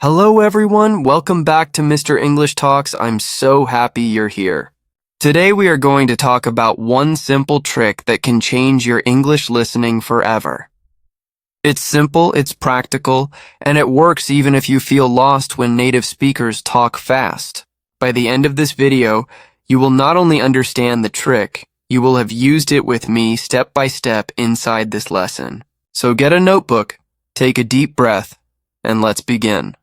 Hello everyone, welcome back to Mr. English Talks. I'm so happy you're here. Today we are going to talk about one simple trick that can change your English listening forever. It's simple, it's practical, and it works even if you feel lost when native speakers talk fast. By the end of this video, you will not only understand the trick, you will have used it with me step by step inside this lesson. So get a notebook, take a deep breath, and let's begin.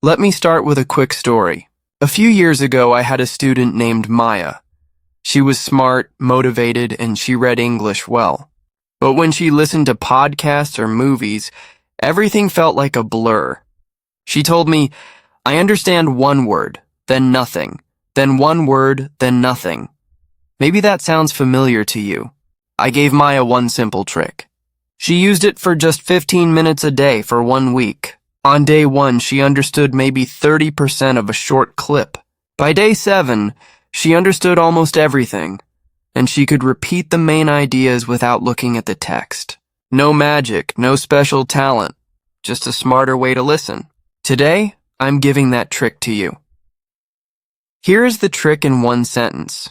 Let me start with a quick story. A few years ago, I had a student named Maya. She was smart, motivated, and she read English well. But when she listened to podcasts or movies, everything felt like a blur. She told me, I understand one word, then nothing, then one word, then nothing. Maybe that sounds familiar to you. I gave Maya one simple trick. She used it for just 15 minutes a day for 1 week. On day 1, she understood maybe 30% of a short clip. By day 7, she understood almost everything, and she could repeat the main ideas without looking at the text. No magic, no special talent, just a smarter way to listen. Today, I'm giving that trick to you. Here is the trick in one sentence.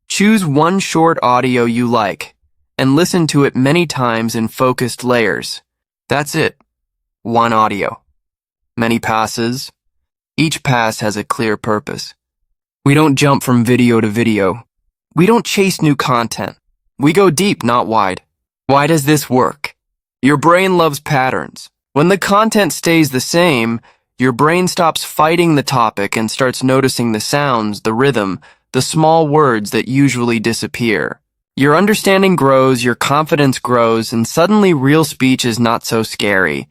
Choose one short audio you like, and listen to it many times in focused layers. That's it. One audio. Many passes. Each pass has a clear purpose. We don't jump from video to video. We don't chase new content. We go deep, not wide. Why does this work? Your brain loves patterns. When the content stays the same, your brain stops fighting the topic and starts noticing the sounds, the rhythm, the small words that usually disappear. Your understanding grows, your confidence grows, and suddenly real speech is not so scary.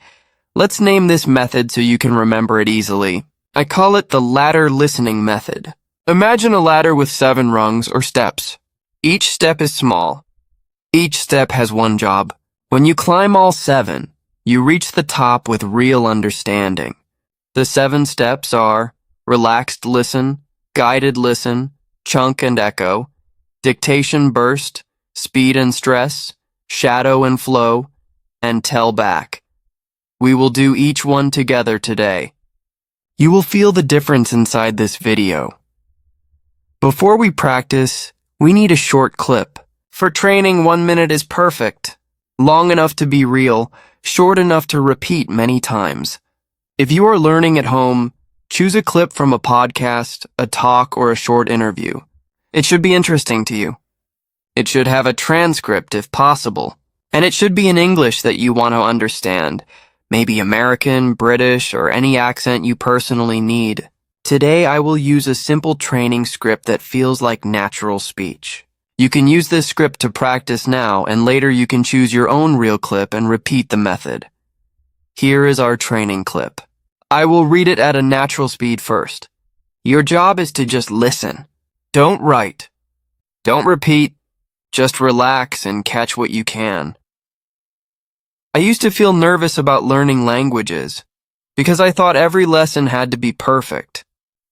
Let's name this method so you can remember it easily. I call it the ladder listening method. Imagine a ladder with 7 rungs or steps. Each step is small. Each step has one job. When you climb all 7, you reach the top with real understanding. The 7 steps are relaxed listen, guided listen, chunk and echo, dictation burst, speed and stress, shadow and flow, and tell back. We will do each one together today. You will feel the difference inside this video. Before we practice, we need a short clip. For training, 1 minute is perfect. Long enough to be real, short enough to repeat many times. If you are learning at home, choose a clip from a podcast, a talk, or a short interview. It should be interesting to you. It should have a transcript if possible. And it should be in English that you want to understand. Maybe American, British, or any accent you personally need. Today I will use a simple training script that feels like natural speech. You can use this script to practice now, and later you can choose your own real clip and repeat the method. Here is our training clip. I will read it at a natural speed first. Your job is to just listen. Don't write. Don't repeat. Just relax and catch what you can. I used to feel nervous about learning languages because I thought every lesson had to be perfect.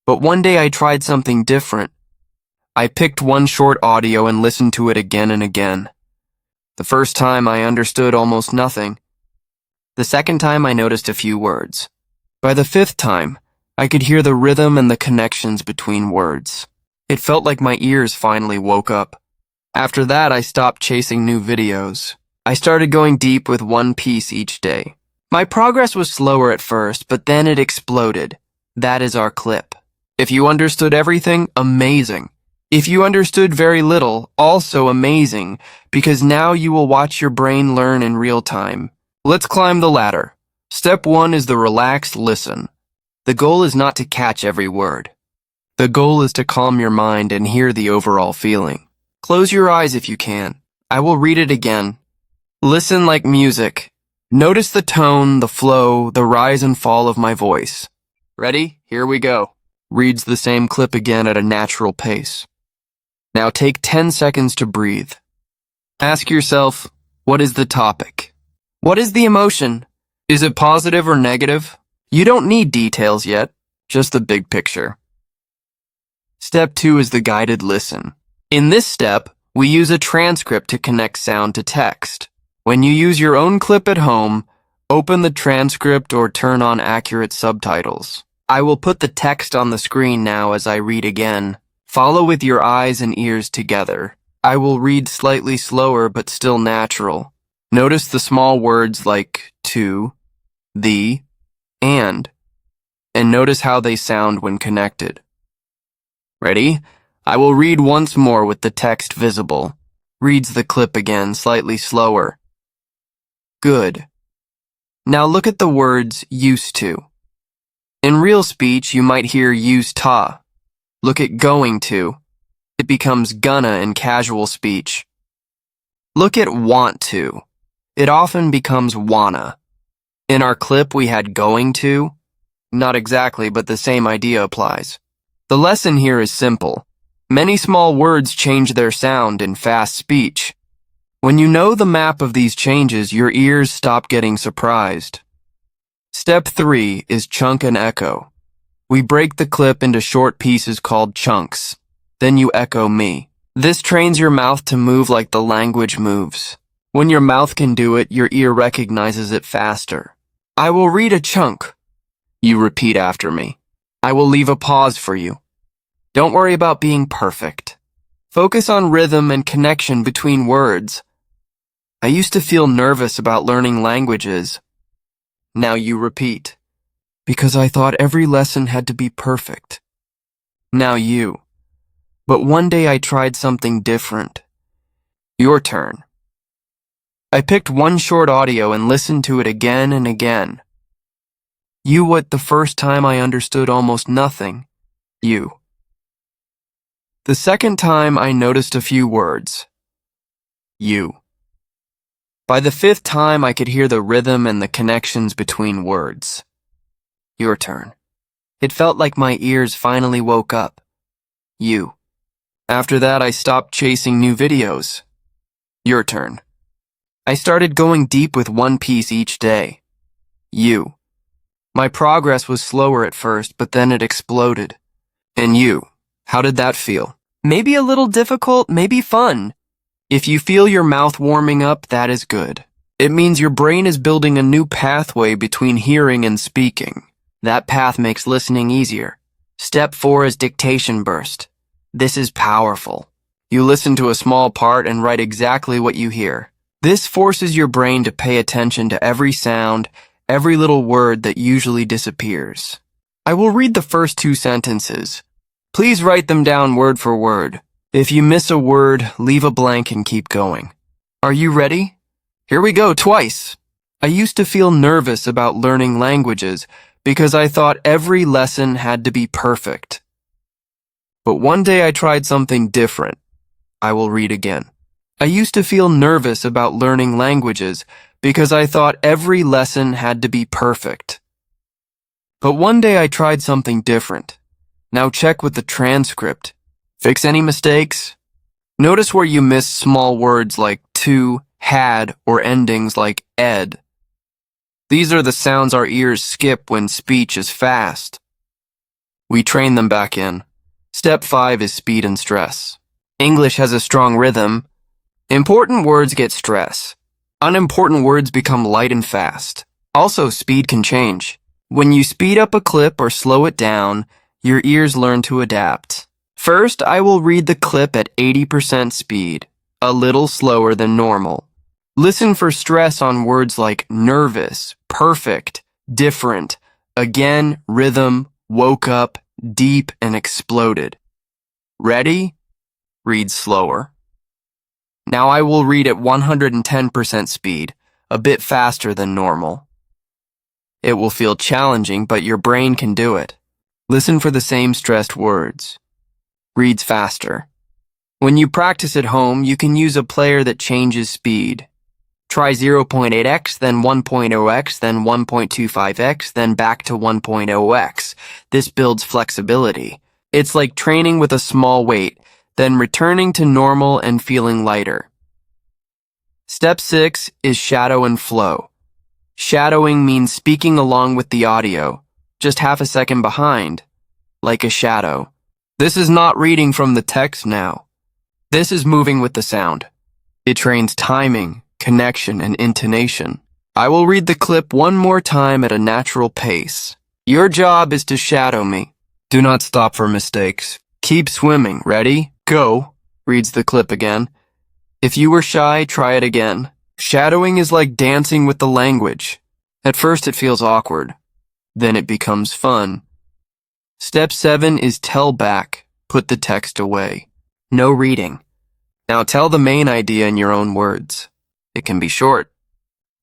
But one day I tried something different. I picked one short audio and listened to it again and again. The first time I understood almost nothing. The second time I noticed a few words. By the 5th time, I could hear the rhythm and the connections between words. It felt like my ears finally woke up. After that, I stopped chasing new videos. I started going deep with one piece each day. My progress was slower at first, but then it exploded. That is our clip. If you understood everything, amazing. If you understood very little, also amazing, because now you will watch your brain learn in real time. Let's climb the ladder. Step 1 is the relaxed listen. The goal is not to catch every word. The goal is to calm your mind and hear the overall feeling. Close your eyes if you can. I will read it again. Listen like music. Notice the tone, the flow, the rise and fall of my voice. Ready? Here we go. Reads the same clip again at a natural pace. Now take 10 seconds to breathe. Ask yourself, what is the topic? What is the emotion? Is it positive or negative? You don't need details yet, just the big picture. Step 2 is the guided listen. In this step, we use a transcript to connect sound to text. When you use your own clip at home, Open the transcript or turn on accurate subtitles. I will put the text on the screen now as I read again. Follow with your eyes and ears together. I will read slightly slower but still natural. Notice the small words like to, the, and notice how they sound when connected. Ready? I will read once more with the text visible. Reads the clip again, slightly slower. Good. Now look at the words used to. In real speech, you might hear used to. Look at going to. It becomes gonna in casual speech. Look at want to. It often becomes wanna. In our clip, we had going to. Not exactly, but the same idea applies. The lesson here is simple. Many small words change their sound in fast speech. When you know the map of these changes, your ears stop getting surprised. Step 3 is chunk and echo. We break the clip into short pieces called chunks. Then you echo me. This trains your mouth to move like the language moves. When your mouth can do it, your ear recognizes it faster. I will read a chunk. You repeat after me. I will leave a pause for you. Don't worry about being perfect. Focus on rhythm and connection between words. I used to feel nervous about learning languages. Now you repeat. Because I thought every lesson had to be perfect. Now you. But one day I tried something different. Your turn. I picked one short audio and listened to it again and again. You what the first time I understood almost nothing. You. The second time I noticed a few words. You. By the fifth time I could hear the rhythm and the connections between words. Your turn. It felt like my ears finally woke up. You. After that I stopped chasing new videos. Your turn. I started going deep with one piece each day. You. My progress was slower at first, but then it exploded. And you. How did that feel? Maybe a little difficult, maybe fun. If you feel your mouth warming up, that is good. It means your brain is building a new pathway between hearing and speaking. That path makes listening easier. Step 4 is dictation burst. This is powerful. You listen to a small part and write exactly what you hear. This forces your brain to pay attention to every sound, every little word that usually disappears. I will read the first 2 sentences. Please write them down word for word. If you miss a word, leave a blank and keep going. Are you ready? Here we go, twice. I used to feel nervous about learning languages because I thought every lesson had to be perfect. But one day I tried something different. I will read again. I used to feel nervous about learning languages because I thought every lesson had to be perfect. But one day I tried something different. Now check with the transcript. Fix any mistakes? Notice where you miss small words like to, had, or endings like ed. These are the sounds our ears skip when speech is fast. We train them back in. Step 5 is speed and stress. English has a strong rhythm. Important words get stress. Unimportant words become light and fast. Also, speed can change. When you speed up a clip or slow it down, your ears learn to adapt. First, I will read the clip at 80% speed, a little slower than normal. Listen for stress on words like nervous, perfect, different, again, rhythm, woke up, deep, and exploded. Ready? Read slower. Now I will read at 110% speed, a bit faster than normal. It will feel challenging, but your brain can do it. Listen for the same stressed words. Reads faster. When you practice at home, you can use a player that changes speed. Try 0.8x, then 1.0x, then 1.25x, then back to 1.0x. This builds flexibility. It's like training with a small weight, then returning to normal and feeling lighter. Step 6 is shadow and flow. Shadowing means speaking along with the audio, just half a second behind, like a shadow. This is not reading from the text now. This is moving with the sound. It trains timing, connection, and intonation. I will read the clip one more time at a natural pace. Your job is to shadow me. Do not stop for mistakes. Keep swimming. Ready? Go. Reads the clip again. If you were shy, try it again. Shadowing is like dancing with the language. At first it feels awkward. Then it becomes fun. Step 7 is tell back. Put the text away. No reading. Now tell the main idea in your own words. It can be short.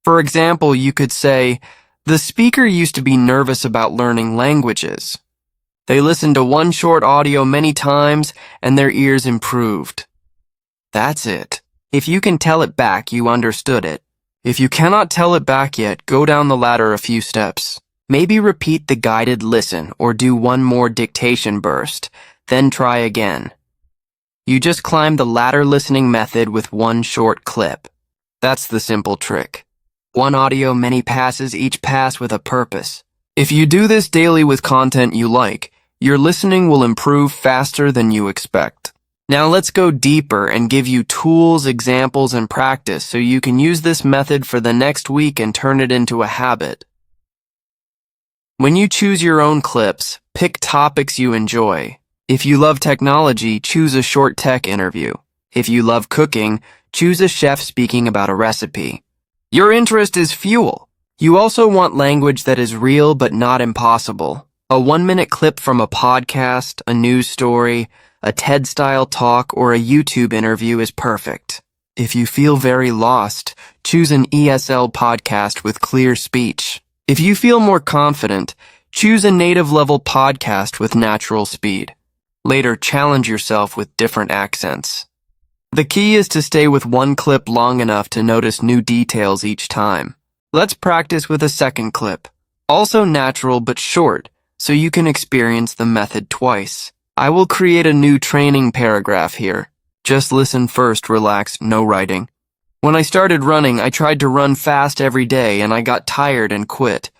For example, you could say, the speaker used to be nervous about learning languages. They listened to one short audio many times and their ears improved. That's it. If you can tell it back, you understood it. If you cannot tell it back yet, go down the ladder a few steps. Maybe repeat the guided listen or do one more dictation burst, then try again. You just climb the ladder listening method with one short clip. That's the simple trick. One audio, many passes, each pass with a purpose. If you do this daily with content you like, your listening will improve faster than you expect. Now let's go deeper and give you tools, examples, and practice so you can use this method for the next week and turn it into a habit. When you choose your own clips, pick topics you enjoy. If you love technology, choose a short tech interview. If you love cooking, choose a chef speaking about a recipe. Your interest is fuel. You also want language that is real but not impossible. A 1-minute clip from a podcast, a news story, a TED-style talk, or a YouTube interview is perfect. If you feel very lost, choose an ESL podcast with clear speech. If you feel more confident, choose a native-level podcast with natural speed. Later, challenge yourself with different accents. The key is to stay with one clip long enough to notice new details each time. Let's practice with a second clip, also natural but short, so you can experience the method twice. I will create a new training paragraph here. Just listen first, relax, no writing. When I started running, I tried to run fast every day and I got tired and quit.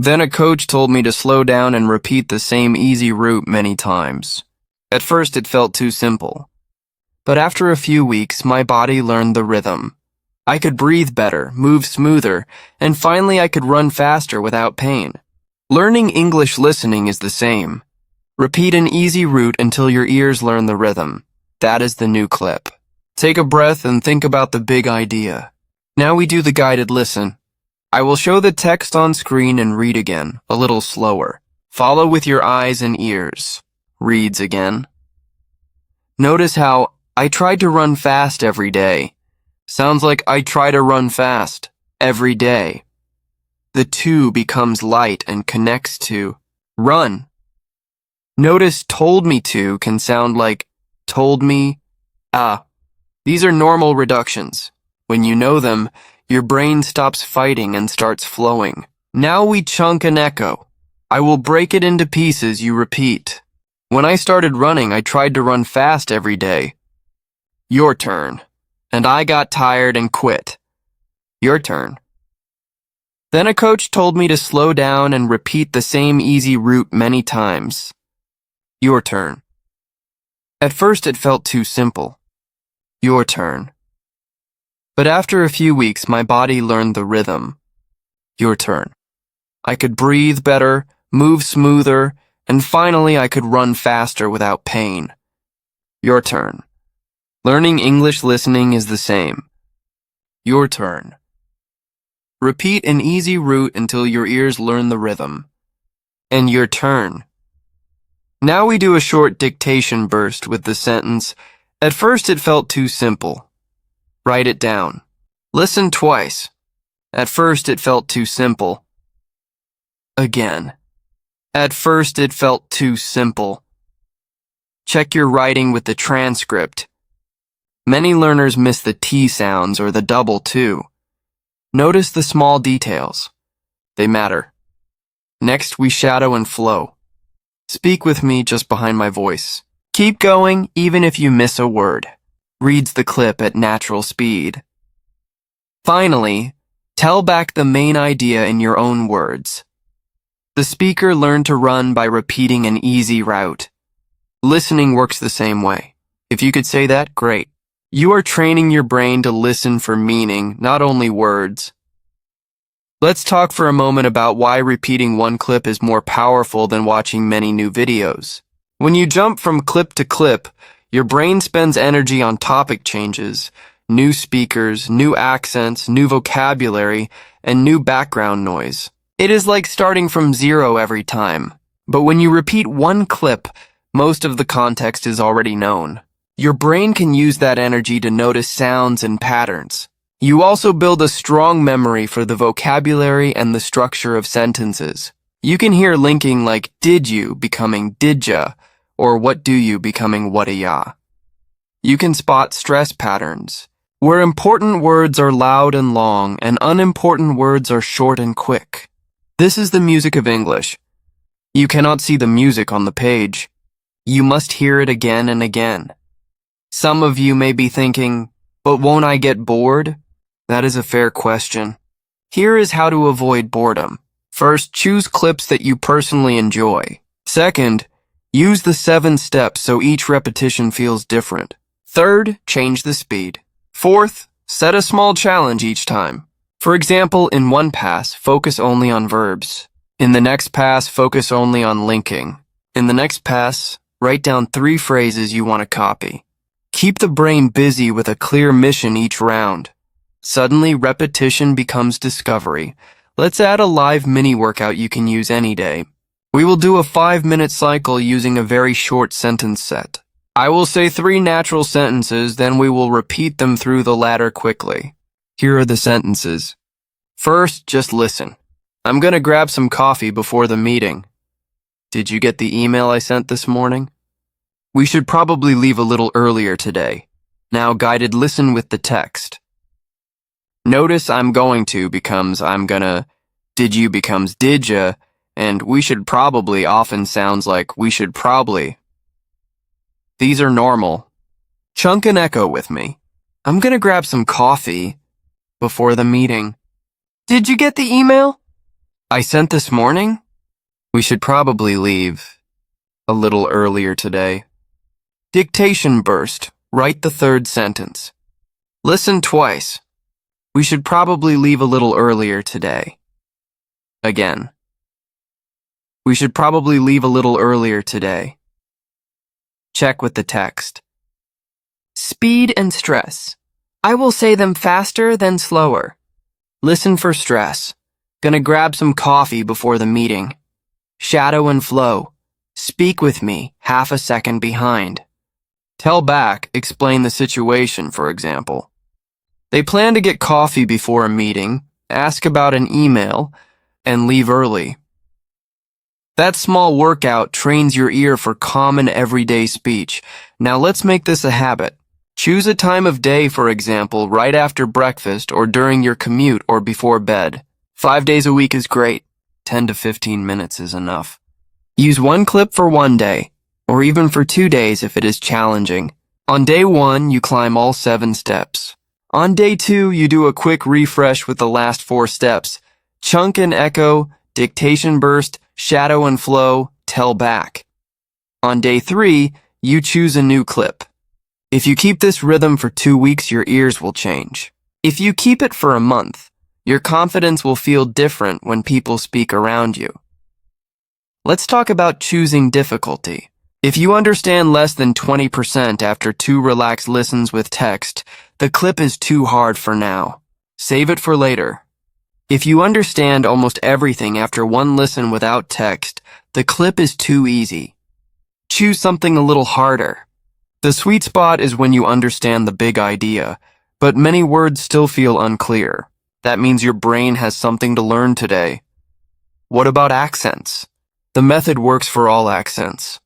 Then a coach told me to slow down and repeat the same easy route many times. At first it felt too simple. But after a few weeks, my body learned the rhythm. I could breathe better, move smoother, and finally I could run faster without pain. Learning English listening is the same. Repeat an easy route until your ears learn the rhythm. That is the new clip. Take a breath and think about the big idea. Now we do the guided listen. I will show the text on screen and read again, a little slower. Follow with your eyes and ears. Reads again. Notice how I tried to run fast every day. Sounds like I try to run fast every day. The to becomes light and connects to run. Notice told me to can sound like told me, These are normal reductions. When you know them, your brain stops fighting and starts flowing. Now we chunk an echo. I will break it into pieces you repeat. When I started running, I tried to run fast every day. Your turn. And I got tired and quit. Your turn. Then a coach told me to slow down and repeat the same easy route many times. Your turn. At first it felt too simple. Your turn. But after a few weeks, my body learned the rhythm. Your turn. I could breathe better, move smoother, and finally I could run faster without pain. Your turn. Learning English listening is the same. Your turn. Repeat an easy route until your ears learn the rhythm. And your turn. Now we do a short dictation burst with the sentence, at first it felt too simple. Write it down. Listen twice. At first it felt too simple. Again. At first it felt too simple. Check your writing with the transcript. Many learners miss the T sounds or the double to. Notice the small details. They matter. Next, we shadow and flow. Speak with me just behind my voice. Keep going even if you miss a word. Reads the clip at natural speed. Finally, tell back the main idea in your own words. The speaker learned to run by repeating an easy route. Listening works the same way. If you could say that, great. You are training your brain to listen for meaning, not only words. Let's talk for a moment about why repeating one clip is more powerful than watching many new videos. When you jump from clip to clip, your brain spends energy on topic changes, new speakers, new accents, new vocabulary, and new background noise. It is like starting from zero every time. But when you repeat one clip, most of the context is already known. Your brain can use that energy to notice sounds and patterns. You also build a strong memory for the vocabulary and the structure of sentences. You can hear linking like did you becoming didja, or what do you becoming whataya. You can spot stress patterns, where important words are loud and long and unimportant words are short and quick. This is the music of English. You cannot see the music on the page. You must hear it again and again. Some of you may be thinking, but won't I get bored? That is a fair question. Here is how to avoid boredom. First, choose clips that you personally enjoy. Second, use the 7 steps so each repetition feels different. Third, change the speed. Fourth, set a small challenge each time. For example, in one pass, focus only on verbs. In the next pass, focus only on linking. In the next pass, write down 3 phrases you want to copy. Keep the brain busy with a clear mission each round. Suddenly, repetition becomes discovery. Let's add a live mini workout you can use any day. We will do a 5-minute cycle using a very short sentence set. I will say 3 natural sentences, then we will repeat them through the ladder quickly. Here are the sentences. First, just listen. I'm gonna grab some coffee before the meeting. Did you get the email I sent this morning? We should probably leave a little earlier today. Now guided listen with the text. Notice I'm going to becomes I'm gonna, did you becomes did ya, and we should probably often sounds like we should probably. These are normal. Chunk and echo with me. I'm gonna grab some coffee before the meeting. Did you get the email I sent this morning? We should probably leave a little earlier today. Dictation burst. Write the 3rd sentence. Listen twice. We should probably leave a little earlier today. Again. We should probably leave a little earlier today. Check with the text. Speed and stress. I will say them faster than slower. Listen for stress. Gonna grab some coffee before the meeting. Shadow and flow. Speak with me, half a second behind. Tell back, explain the situation, for example. They plan to get coffee before a meeting, ask about an email, and leave early. That small workout trains your ear for common everyday speech. Now let's make this a habit. Choose a time of day, for example, right after breakfast or during your commute or before bed. 5 days a week is great. 10 to 15 minutes is enough. Use one clip for one day, or even for 2 days if it is challenging. On day 1, you climb all 7 steps. On day 2, you do a quick refresh with the last 4 steps. Chunk and echo, dictation burst, shadow and flow, tell back. On day 3, you choose a new clip. If you keep this rhythm for 2 weeks, your ears will change. If you keep it for a month, your confidence will feel different when people speak around you. Let's talk about choosing difficulty. If you understand less than 20% after 2 relaxed listens with text, the clip is too hard for now. Save it for later. If you understand almost everything after 1 listen without text, the clip is too easy. Choose something a little harder. The sweet spot is when you understand the big idea, but many words still feel unclear. That means your brain has something to learn today. What about accents? The method works for all accents.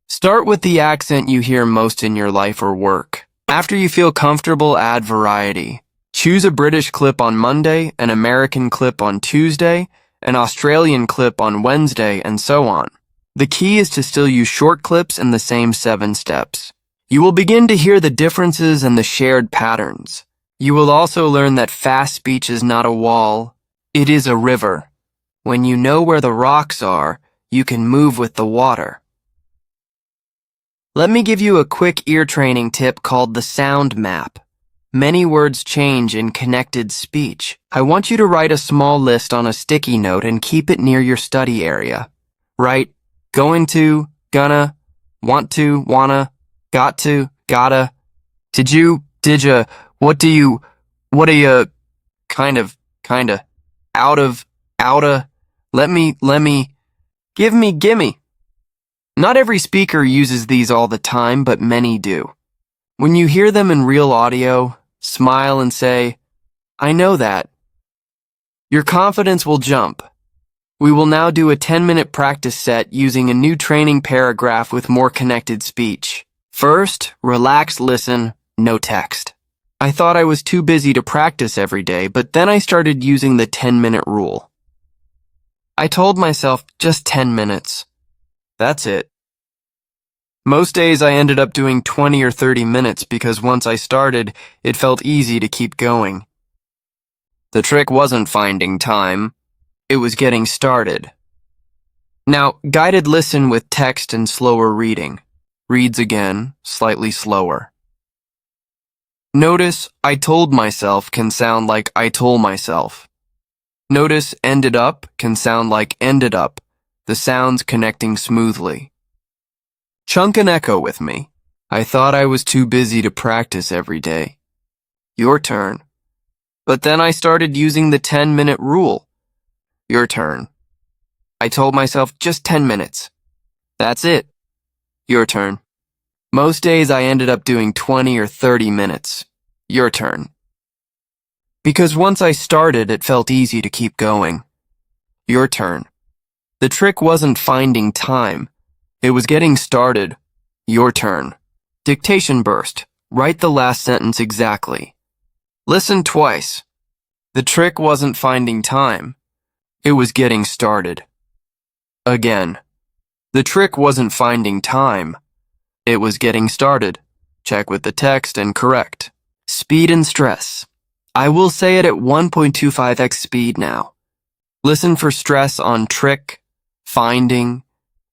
Start with the accent you hear most in your life or work. After you feel comfortable, add variety. Choose a British clip on Monday, an American clip on Tuesday, an Australian clip on Wednesday, and so on. The key is to still use short clips in the same 7 steps. You will begin to hear the differences and the shared patterns. You will also learn that fast speech is not a wall, it is a river. When you know where the rocks are, you can move with the water. Let me give you a quick ear training tip called the sound map. Many words change in connected speech. I want you to write a small list on a sticky note and keep it near your study area. Write going to, gonna, want to, wanna, got to, gotta, did you, didya, what do you, what are you, kinda, out of, outta, let me, gimme. Not every speaker uses these all the time, but many do. When you hear them in real audio, smile and say, I know that. Your confidence will jump. We will now do a 10-minute practice set using a new training paragraph with more connected speech. First, relax, listen, no text. I thought I was too busy to practice every day, but then I started using the 10-minute rule. I told myself just 10 minutes. That's it. Most days I ended up doing 20 or 30 minutes because once I started, it felt easy to keep going. The trick wasn't finding time. It was getting started. Now, guided listen with text and slower reading. Reads again, slightly slower. Notice I told myself can sound like I told myself. Notice ended up can sound like ended up, the sounds connecting smoothly. Chunk and echo with me. I thought I was too busy to practice every day. Your turn. But then I started using the 10-minute rule. Your turn. I told myself just 10 minutes. That's it. Your turn. Most days I ended up doing 20 or 30 minutes. Your turn. Because once I started, it felt easy to keep going. Your turn. The trick wasn't finding time. It was getting started. Your turn. Dictation burst. Write the last sentence exactly. Listen twice. The trick wasn't finding time. It was getting started. Again. The trick wasn't finding time. It was getting started. Check with the text and correct. Speed and stress. I will say it at 1.25x speed now. Listen for stress on trick, finding,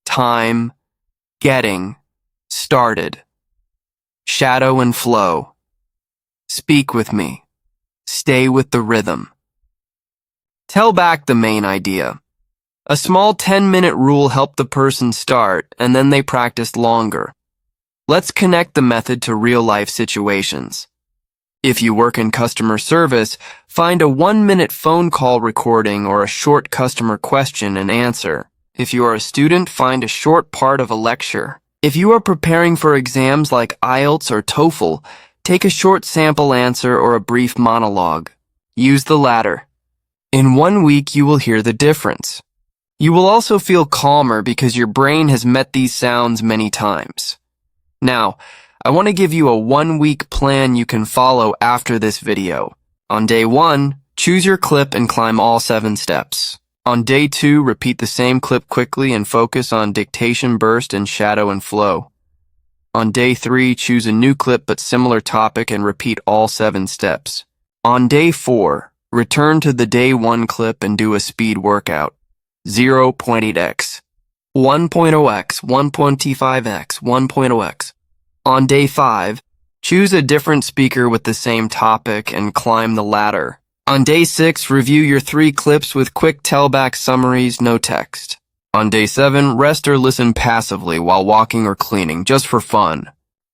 time, getting, started. Shadow and flow. Speak with me. Stay with the rhythm. Tell back the main idea. A small 10-minute rule helped the person start, and then they practiced longer. Let's connect the method to real-life situations. If you work in customer service, find a 1-minute phone call recording or a short customer question and answer. If you are a student, find a short part of a lecture. If you are preparing for exams like IELTS or TOEFL, take a short sample answer or a brief monologue. Use the latter. In 1 week, you will hear the difference. You will also feel calmer because your brain has met these sounds many times. Now, I want to give you a 1-week plan you can follow after this video. On day 1, choose your clip and climb all 7 steps. On day 2, repeat the same clip quickly and focus on dictation burst and shadow and flow. On day 3, choose a new clip but similar topic and repeat all 7 steps. On day 4, return to the day 1 clip and do a speed workout. 0.8x, 1.0x, 1.25x, 1.0x. On day 5, choose a different speaker with the same topic and climb the ladder. On day 6, review your 3 clips with quick tellback summaries, no text. On day 7, rest or listen passively while walking or cleaning, just for fun.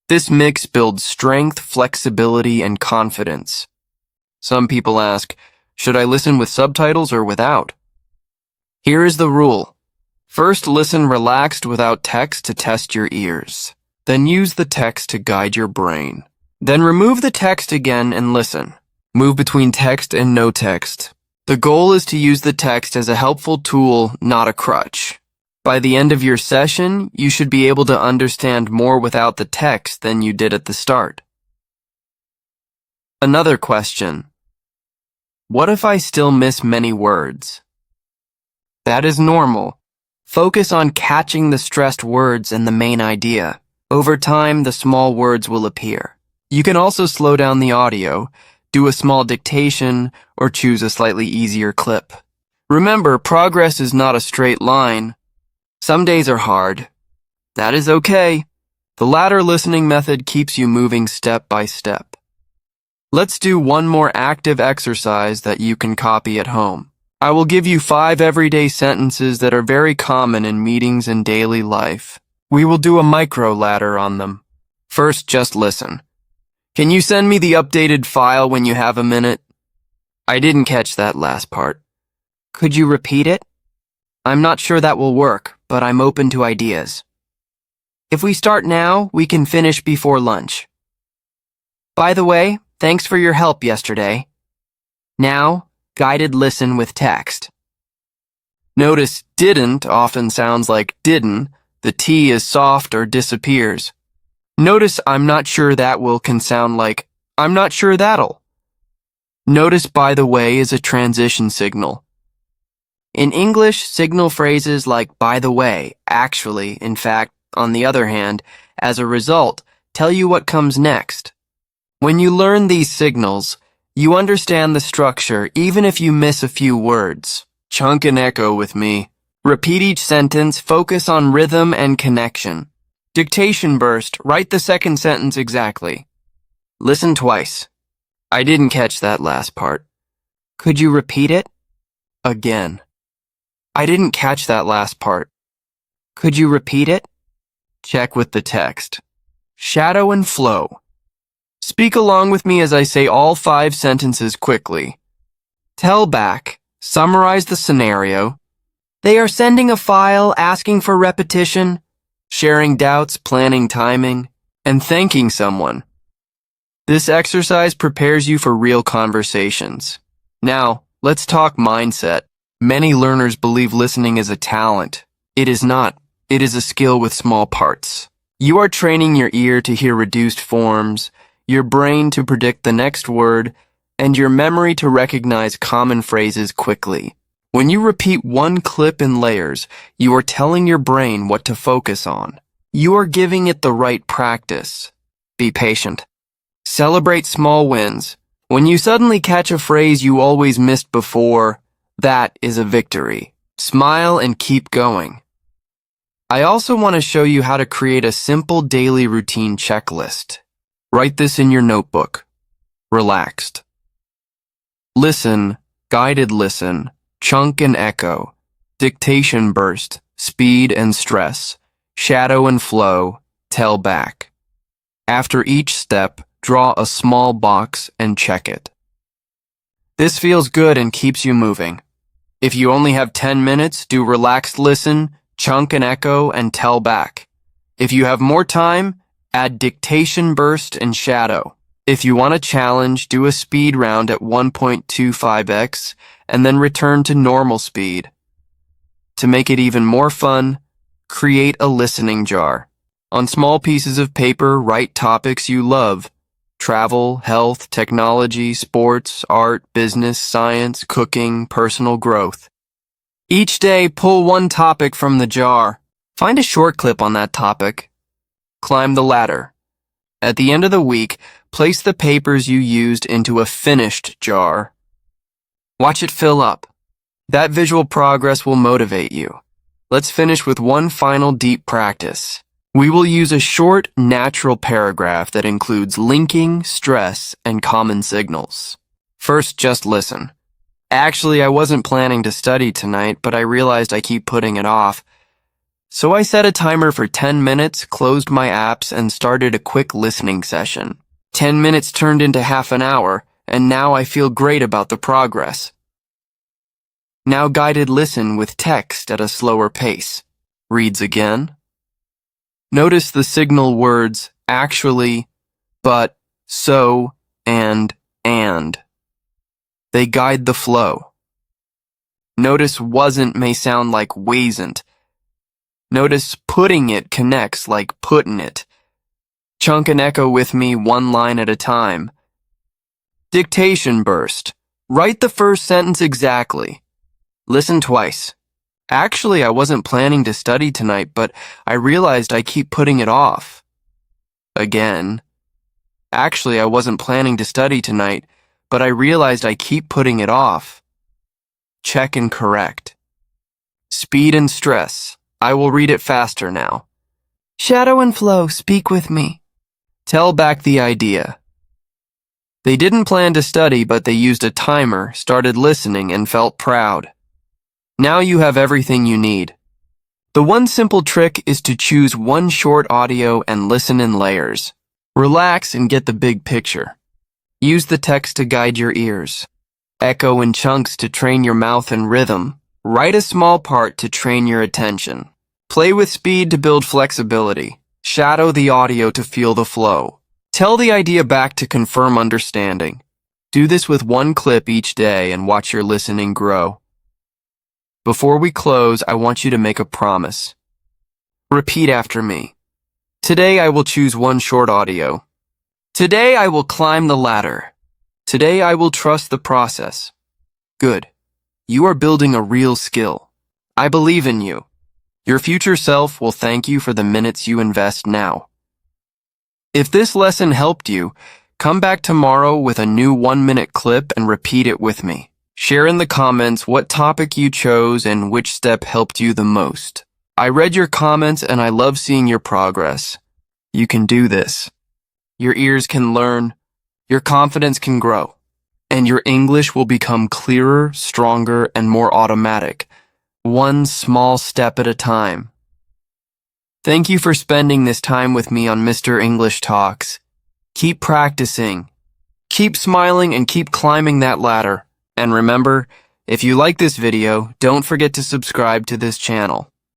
This mix builds strength, flexibility, and confidence. Some people ask, should I listen with subtitles or without? Here is the rule. First, listen relaxed without text to test your ears. Then use the text to guide your brain. Then remove the text again and listen. Move between text and no text. The goal is to use the text as a helpful tool, not a crutch. By the end of your session, you should be able to understand more without the text than you did at the start. Another question. What if I still miss many words? That is normal. Focus on catching the stressed words and the main idea. Over time, the small words will appear. You can also slow down the audio, do a small dictation, or choose a slightly easier clip. Remember, progress is not a straight line. Some days are hard. That is okay. The ladder listening method keeps you moving step by step. Let's do one more active exercise that you can copy at home. I will give you 5 everyday sentences that are very common in meetings and daily life. We will do a micro ladder on them. First, just listen. Can you send me the updated file when you have a minute? I didn't catch that last part. Could you repeat it? I'm not sure that will work, but I'm open to ideas. If we start now, we can finish before lunch. By the way, thanks for your help yesterday. Now, guided listen with text. Notice didn't often sounds like didn't. The T is soft or disappears. Notice I'm not sure that will can sound like I'm not sure that'll. Notice by the way is a transition signal. In English, signal phrases like by the way, actually, in fact, on the other hand, as a result, tell you what comes next. When you learn these signals, you understand the structure even if you miss a few words. Chunk and echo with me. Repeat each sentence, focus on rhythm and connection. Dictation burst, write the second sentence exactly. Listen twice. I didn't catch that last part. Could you repeat it? Again. I didn't catch that last part. Could you repeat it? Check with the text. Shadow and flow. Speak along with me as I say all 5 sentences quickly. Tell back. Summarize the scenario. They are sending a file asking for repetition, sharing doubts, planning timing, and thanking someone. This exercise prepares you for real conversations. Now, let's talk mindset. Many learners believe listening is a talent. It is not. It is a skill with small parts. You are training your ear to hear reduced forms, your brain to predict the next word, and your memory to recognize common phrases quickly. When you repeat one clip in layers, you are telling your brain what to focus on. You are giving it the right practice. Be patient. Celebrate small wins. When you suddenly catch a phrase you always missed before, that is a victory. Smile and keep going. I also want to show you how to create a simple daily routine checklist. Write this in your notebook. Relaxed. Listen, guided listen, chunk and echo, dictation burst, speed and stress, shadow and flow, tell back. After each step, draw a small box and check it. This feels good and keeps you moving. If you only have 10 minutes, do relaxed listen, chunk and echo, and tell back. If you have more time, add dictation burst and shadow. If you want a challenge, do a speed round at 1.25x and then return to normal speed. To make it even more fun, create a listening jar. On small pieces of paper, write topics you love. Travel, health, technology, sports, art, business, science, cooking, personal growth. Each day, pull one topic from the jar. Find a short clip on that topic. Climb the ladder. At the end of the week, place the papers you used into a finished jar. Watch it fill up. That visual progress will motivate you. Let's finish with one final deep practice. We will use a short, natural paragraph that includes linking, stress, and common signals. First, just listen. Actually, I wasn't planning to study tonight, but I realized I keep putting it off. So I set a timer for 10 minutes, closed my apps, and started a quick listening session. 10 minutes turned into half an hour, and now I feel great about the progress. Now guided listen with text at a slower pace. Reads again. Notice the signal words actually, but, so, and. They guide the flow. Notice wasn't may sound like wasn't. Notice putting it connects like puttin' it. Chunk and echo with me one line at a time. Dictation burst. Write the first sentence exactly. Listen twice. Actually, I wasn't planning to study tonight, but I realized I keep putting it off. Again. Actually, I wasn't planning to study tonight, but I realized I keep putting it off. Check and correct. Speed and stress. I will read it faster now. Shadow and flow, speak with me. Tell back the idea. They didn't plan to study, but they used a timer, started listening, and felt proud. Now you have everything you need. The one simple trick is to choose one short audio and listen in layers. Relax and get the big picture. Use the text to guide your ears. Echo in chunks to train your mouth and rhythm. Write a small part to train your attention. Play with speed to build flexibility. Shadow the audio to feel the flow. Tell the idea back to confirm understanding. Do this with one clip each day and watch your listening grow. Before we close, I want you to make a promise. Repeat after me. Today I will choose one short audio. Today I will climb the ladder. Today I will trust the process. Good. You are building a real skill. I believe in you. Your future self will thank you for the minutes you invest now. If this lesson helped you, come back tomorrow with a new 1-minute clip and repeat it with me. Share in the comments what topic you chose and which step helped you the most. I read your comments and I love seeing your progress. You can do this. Your ears can learn, your confidence can grow, and your English will become clearer, stronger, and more automatic, one small step at a time. Thank you for spending this time with me on Mr. English Talks. Keep practicing, keep smiling, and keep climbing that ladder. And remember, if you like this video, don't forget to subscribe to this channel.